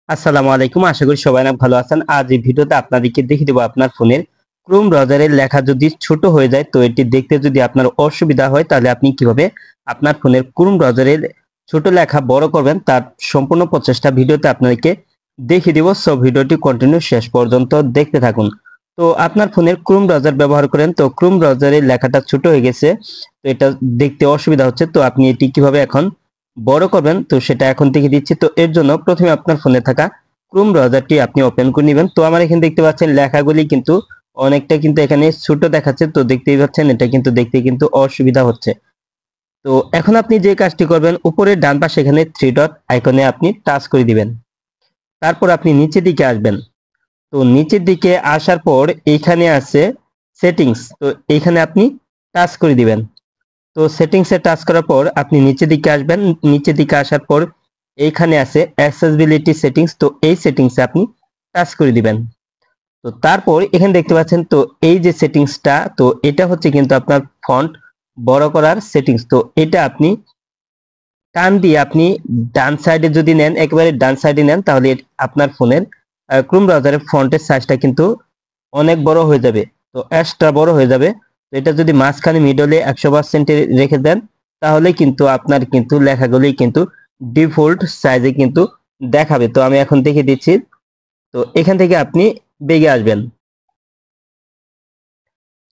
আসসালামু আলাইকুম। আশা করি সবাই অনেক ভালো আছেন। আজ এই ভিডিওতে আপনাদেরকে দেখিয়ে দেব আপনার ফোনের ক্রোম ব্রাউজারের লেখা যদি ছোট হয়ে যায়, তো এটি দেখতে যদি আপনার অসুবিধা হয়, তাহলে আপনি কিভাবে আপনার ফোনের ক্রোম ব্রাউজারের ছোট লেখা বড় করবেন তার সম্পূর্ণ প্রচেষ্টা ভিডিওতে আপনাদেরকে দেখিয়ে দেব। সো ভিডিওটি কন্টিনিউ শেষ পর্যন্ত দেখতে থাকুন। তো আপনার ফোনের ক্রোম ব্রাউজার ব্যবহার করেন, তো ক্রোম ব্রাউজারের লেখাটা ছোট হয়ে গেছে, তো এটা দেখতে অসুবিধা হচ্ছে, তো আপনি এটি কিভাবে এখন বড় করবেন তো সেটা এখন থেকে দিচ্ছি। তো এর জন্য প্রথমে আপনার ফোনে থাকা ক্রোম ব্রাউজারটি আপনি ওপেন করে নেবেন। তো আমার এখানে দেখতে পাচ্ছেন লেখাগুলি কিন্তু অনেকটা কিন্তু এখানে ছোট দেখাচ্ছে, তো দেখতেই পাচ্ছেন এটা কিন্তু দেখতে কিন্তু অসুবিধা হচ্ছে। তো এখন আপনি যে কাজটি করবেন, উপরে ডান পাশে এখানে থ্রি ডট আইকনে আপনি টাচ করে দিবেন। তারপর আপনি নিচের দিকে আসবেন। তো নিচের দিকে আসার পর এইখানে আছে সেটিংস, তো এইখানে আপনি টাচ করে দিবেন। তো সেটিংসে টাচ করার পর আপনি নিচের দিকে আসবেন। নিচের দিকে আসার পর এইখানে আছে অ্যাক্সেসিবিলিটি সেটিংস, তো এই সেটিংসে আপনি টাচ করে দিবেন। তো তারপর এখানে দেখতে পাচ্ছেন, তো এই যে সেটিংসটা, তো এটা হচ্ছে কিন্তু আপনার ফন্ট বড় করার সেটিংস। তো এটা আপনি টান দিয়ে আপনি ডান সাইডে যদি নেন, একেবারে ডান সাইডে নেন, তাহলে আপনার ফোনের ক্রোম ব্রাউজারের ফন্টের সাইজটা কিন্তু অনেক বড় হয়ে যাবে, তো এক্সট্রা বড় হয়ে যাবে। তো এটা যদি মাঝখানে মিডলে 100% রেখে দেন, তাহলে কিন্তু আপনার কিন্তু লেখাগুলি কিন্তু ডিফল্ট সাইজে কিন্তু দেখাবে। তো আমি এখন দেখে দিচ্ছি। তো এখান থেকে আপনি বেগে আসবেন।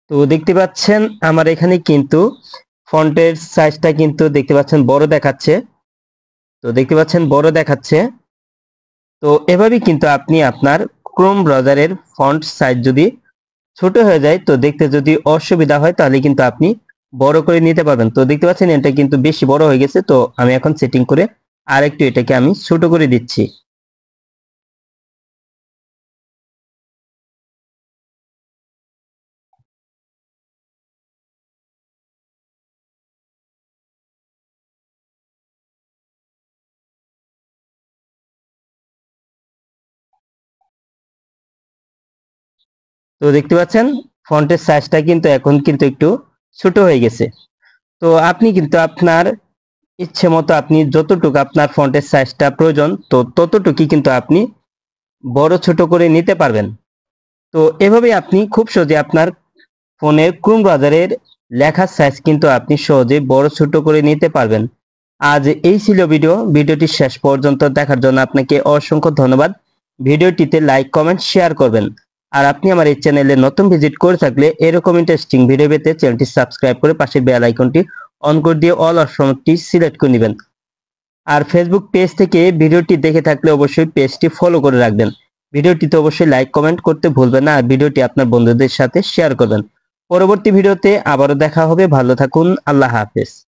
তো দেখতে পাচ্ছেন আমার এখানে কিন্তু ফন্টের সাইজটা কিন্তু দেখতে পাচ্ছেন বড় দেখাচ্ছে। তো দেখতে পাচ্ছেন বড় দেখাচ্ছে। তো এভাবেই কিন্তু আপনি আপনার ক্রোম ব্রাউজারের ফন্ট সাইজ যদি ছোট হয়ে যায়, তো দেখতে যদি অসুবিধা হয়, তাহলে কিন্তু আপনি বড় করে নিতে পারবেন। তো দেখতে পাচ্ছেন এটা কিন্তু বেশি বড় হয়ে গেছে, তো আমি এখন সেটিং করে আরেকটু এটাকে আমি ছোট করে দিচ্ছি। তো দেখতে পাচ্ছেন ফন্টের সাইজটা কিন্তু এখন কিন্তু একটু ছোট হয়ে গেছে। তো আপনি কিন্তু আপনার ইচ্ছে মতো আপনি যতটুকু আপনার ফন্টের সাইজটা প্রয়োজন, তো ততটুকুই কিন্তু আপনি বড় ছোট করে নিতে পারবেন। তো এভাবে আপনি খুব সহজে আপনার ফোনের ক্রোম ব্রাউজারের লেখার সাইজ কিন্তু আপনি সহজে বড় ছোট করে নিতে পারবেন। আজ এই ছিল ভিডিওটি শেষ পর্যন্ত দেখার জন্য আপনাকে অসংখ্য ধন্যবাদ। ভিডিওটিতে লাইক কমেন্ট শেয়ার করবেন। আর আপনি আমার এই চ্যানেলে নতুন ভিজিট করে থাকলে এরকম ইন্টারেস্টিং ভিডিও পেতে চ্যানেলটি সাবস্ক্রাইব করে পাশের বেল আইকনটি অন করে দিয়ে অল অপশনটি সিলেক্ট করে নেবেন। আর ফেসবুক পেজ থেকে ভিডিওটি দেখে থাকলে অবশ্যই পেজটি ফলো করে রাখবেন। ভিডিওটিতে অবশ্যই লাইক কমেন্ট করতে ভুলবেন না, আর ভিডিওটি আপনার বন্ধুদের সাথে শেয়ার করবেন। পরবর্তী ভিডিওতে আবারও দেখা হবে। ভালো থাকুন। আল্লাহ হাফেজ।